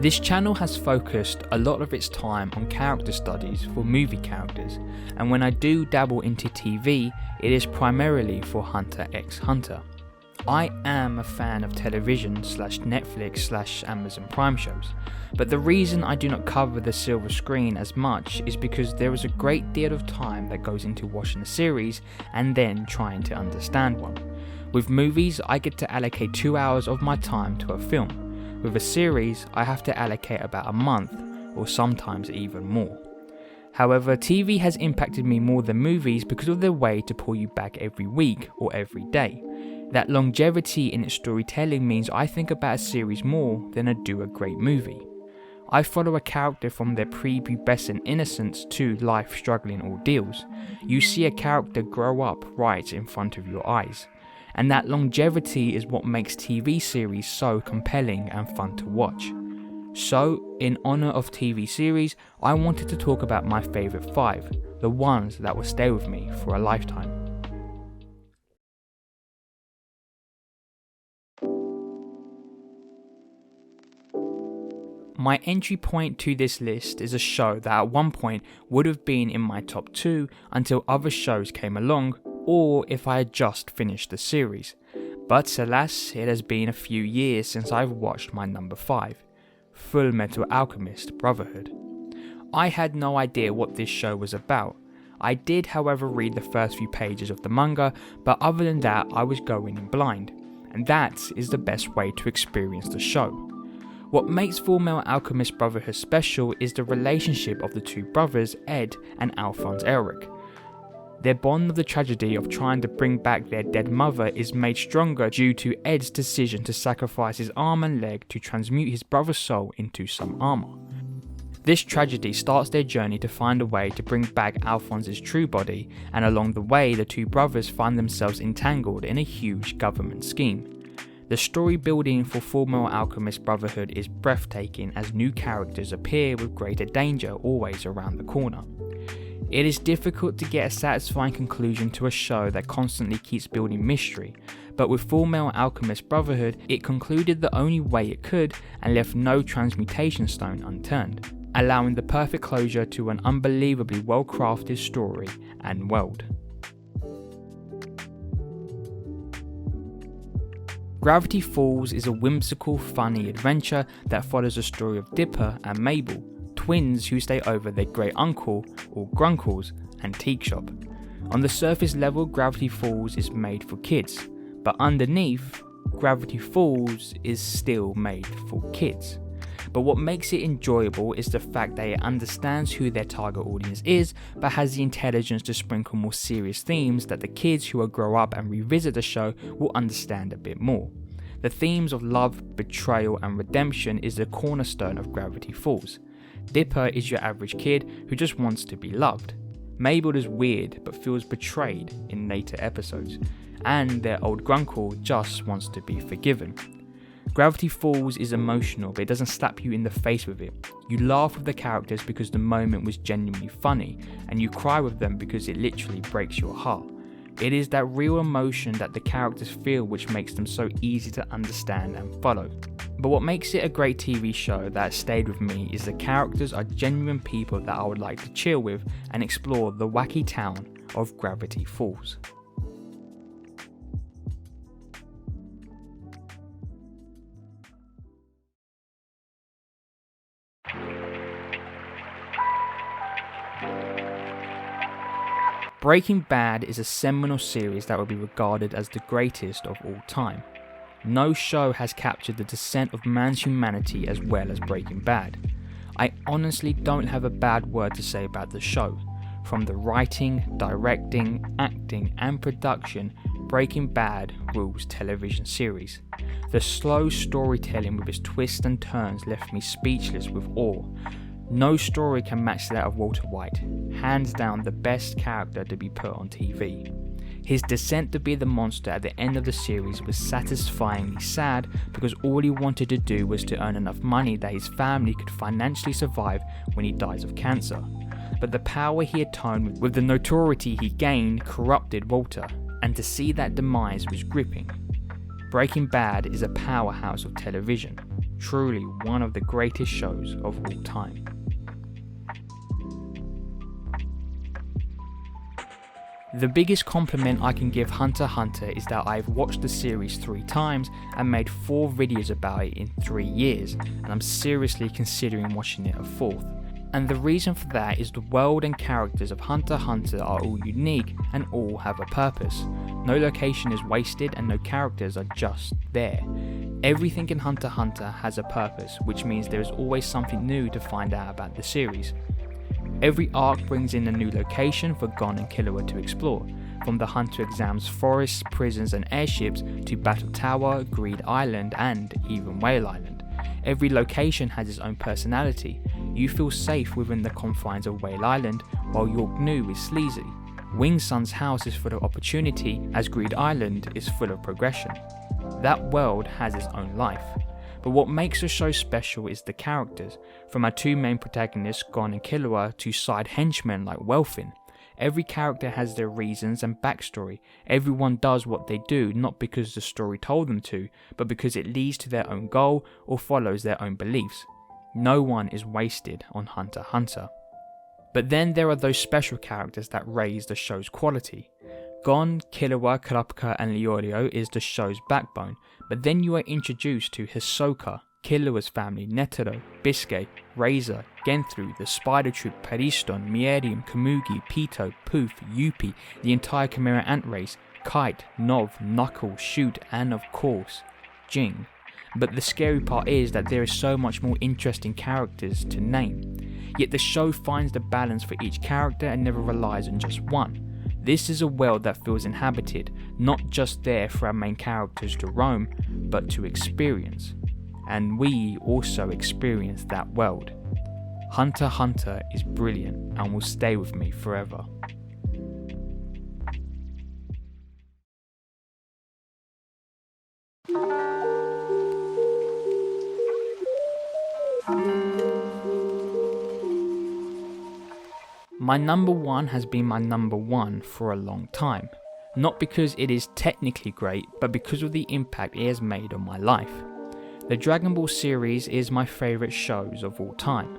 This channel has focused a lot of its time on character studies for movie characters, and when I do dabble into TV, it is primarily for Hunter x Hunter. I am a fan of television / Netflix / Amazon Prime shows, but the reason I do not cover the silver screen as much is because there is a great deal of time that goes into watching a series and then trying to understand one. With movies, I get to allocate 2 hours of my time to a film. With a series, I have to allocate about a month, or sometimes even more. However, TV has impacted me more than movies because of their way to pull you back every week or every day. That longevity in its storytelling means I think about a series more than I do a great movie. I follow a character from their prepubescent innocence to life-struggling ordeals. You see a character grow up right in front of your eyes. And that longevity is what makes TV series so compelling and fun to watch. So, in honour of TV series, I wanted to talk about my favourite 5, the ones that will stay with me for a lifetime. My entry point to this list is a show that at one point would have been in my top 2 until other shows came along, or if I had just finished the series. But alas, it has been a few years since I've watched my number 5, Full Metal Alchemist Brotherhood. I had no idea what this show was about. I did, however, read the first few pages of the manga, but other than that, I was going in blind, and that is the best way to experience the show. What makes Full Metal Alchemist Brotherhood special is the relationship of the two brothers, Ed and Alphonse Elric. Their bond of the tragedy of trying to bring back their dead mother is made stronger due to Ed's decision to sacrifice his arm and leg to transmute his brother's soul into some armour. This tragedy starts their journey to find a way to bring back Alphonse's true body, and along the way the two brothers find themselves entangled in a huge government scheme. The story building for Full Metal Alchemist Brotherhood is breathtaking as new characters appear with greater danger always around the corner. It is difficult to get a satisfying conclusion to a show that constantly keeps building mystery, but with Full Metal Alchemist Brotherhood, it concluded the only way it could and left no transmutation stone unturned, allowing the perfect closure to an unbelievably well-crafted story and world. Gravity Falls is a whimsical, funny adventure that follows the story of Dipper and Mabel, twins who stay over their great uncle, or grunkle's, antique shop. On the surface level, Gravity Falls is made for kids, but underneath, Gravity Falls is still made for kids. But what makes it enjoyable is the fact that it understands who their target audience is, but has the intelligence to sprinkle more serious themes that the kids who will grow up and revisit the show will understand a bit more. The themes of love, betrayal and redemption is the cornerstone of Gravity Falls. Dipper is your average kid who just wants to be loved. Mabel is weird but feels betrayed in later episodes, and their old grunkle just wants to be forgiven. Gravity Falls is emotional, but it doesn't slap you in the face with it. You laugh with the characters because the moment was genuinely funny, and you cry with them because it literally breaks your heart. It is that real emotion that the characters feel which makes them so easy to understand and follow. But what makes it a great TV show that stayed with me is the characters are genuine people that I would like to chill with and explore the wacky town of Gravity Falls. Breaking Bad is a seminal series that will be regarded as the greatest of all time. No show has captured the descent of man's humanity as well as Breaking Bad. I honestly don't have a bad word to say about the show. From the writing, directing, acting and production, Breaking Bad rules television series. The slow storytelling with its twists and turns left me speechless with awe. No story can match that of Walter White, hands down the best character to be put on TV. His descent to be the monster at the end of the series was satisfyingly sad because all he wanted to do was to earn enough money that his family could financially survive when he dies of cancer. But the power he atoned with the notoriety he gained corrupted Walter, and to see that demise was gripping. Breaking Bad is a powerhouse of television. truly one of the greatest shows of all time. The biggest compliment I can give Hunter x Hunter is that I've watched the series 3 times and made 4 videos about it in 3 years, and I'm seriously considering watching it a 4th. And the reason for that is the world and characters of Hunter x Hunter are all unique and all have a purpose. No location is wasted and no characters are just there. Everything in Hunter x Hunter has a purpose, which means there is always something new to find out about the series. Every arc brings in a new location for Gon and Killua to explore, from the Hunter exams forests, prisons and airships to Battle Tower, Greed Island and even Whale Island. Every location has its own personality. You feel safe within the confines of Whale Island, while York Nu is sleazy. Wing Sun's house is full of opportunity, as Greed Island is full of progression. That world has its own life. But what makes the show special is the characters, from our 2 main protagonists, Gon and Killua, to side henchmen like Welfin. Every character has their reasons and backstory. Everyone does what they do not because the story told them to, but because it leads to their own goal or follows their own beliefs. No one is wasted on Hunter x Hunter. But then there are those special characters that raise the show's quality. Gon, Killua, Kurapika and Leorio is the show's backbone, but then you are introduced to Hisoka, Killua's family, Netero, Biscuit, Razor, Genthru, the Spider Troop, Periston, Mierium, Kamugi, Pito, Poof, Yuppie, the entire Chimera Ant race, Kite, Nov, Knuckle, Shoot and of course, Jing. But the scary part is that there is so much more interesting characters to name. Yet the show finds the balance for each character and never relies on just one. This is a world that feels inhabited, not just there for our main characters to roam, but to experience. And we also experience that world. Hunter x Hunter is brilliant and will stay with me forever. My number 1 has been my number 1 for a long time. Not because it is technically great, but because of the impact it has made on my life. The Dragon Ball series is my favourite shows of all time.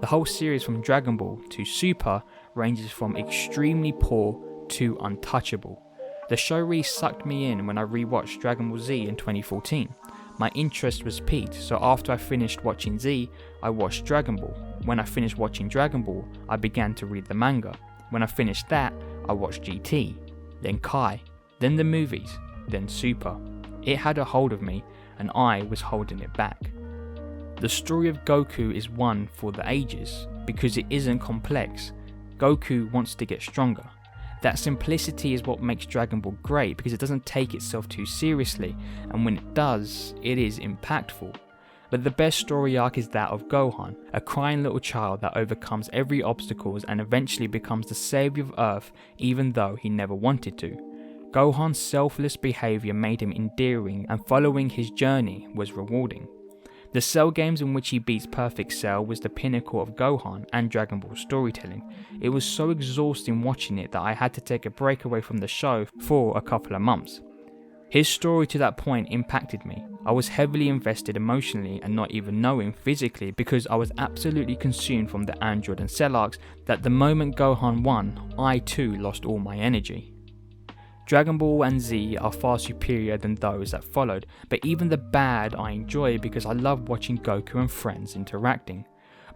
The whole series from Dragon Ball to Super ranges from extremely poor to untouchable. The show really sucked me in when I rewatched Dragon Ball Z in 2014. My interest was piqued, so after I finished watching Z, I watched Dragon Ball. When I finished watching Dragon Ball, I began to read the manga. When I finished that, I watched GT, then Kai, then the movies, then Super. It had a hold of me, and I was holding it back. The story of Goku is one for the ages, because it isn't complex. Goku wants to get stronger. That simplicity is what makes Dragon Ball great, because it doesn't take itself too seriously, and when it does, it is impactful. But the best story arc is that of Gohan, a crying little child that overcomes every obstacle and eventually becomes the saviour of Earth even though he never wanted to. Gohan's selfless behaviour made him endearing, and following his journey was rewarding. The Cell games in which he beats Perfect Cell was the pinnacle of Gohan and Dragon Ball storytelling. It was so exhausting watching it that I had to take a break away from the show for a couple of months. His story to that point impacted me. I was heavily invested emotionally and not even knowing physically, because I was absolutely consumed from the Android and Cell arcs, that the moment Gohan won, I too lost all my energy. Dragon Ball and Z are far superior than those that followed, but even the bad I enjoy because I love watching Goku and friends interacting.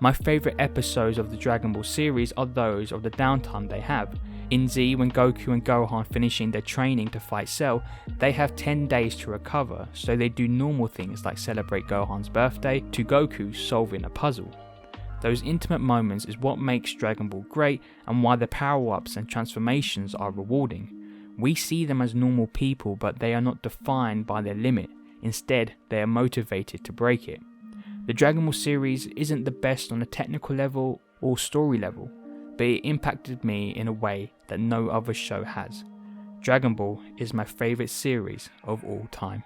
My favourite episodes of the Dragon Ball series are those of the downtime they have. In Z, when Goku and Gohan finishing their training to fight Cell, they have 10 days to recover, so they do normal things like celebrate Gohan's birthday to Goku solving a puzzle. Those intimate moments is what makes Dragon Ball great and why the power-ups and transformations are rewarding. We see them as normal people, but they are not defined by their limit. Instead, they are motivated to break it. The Dragon Ball series isn't the best on a technical level or story level, but it impacted me in a way that no other show has. Dragon Ball is my favourite series of all time.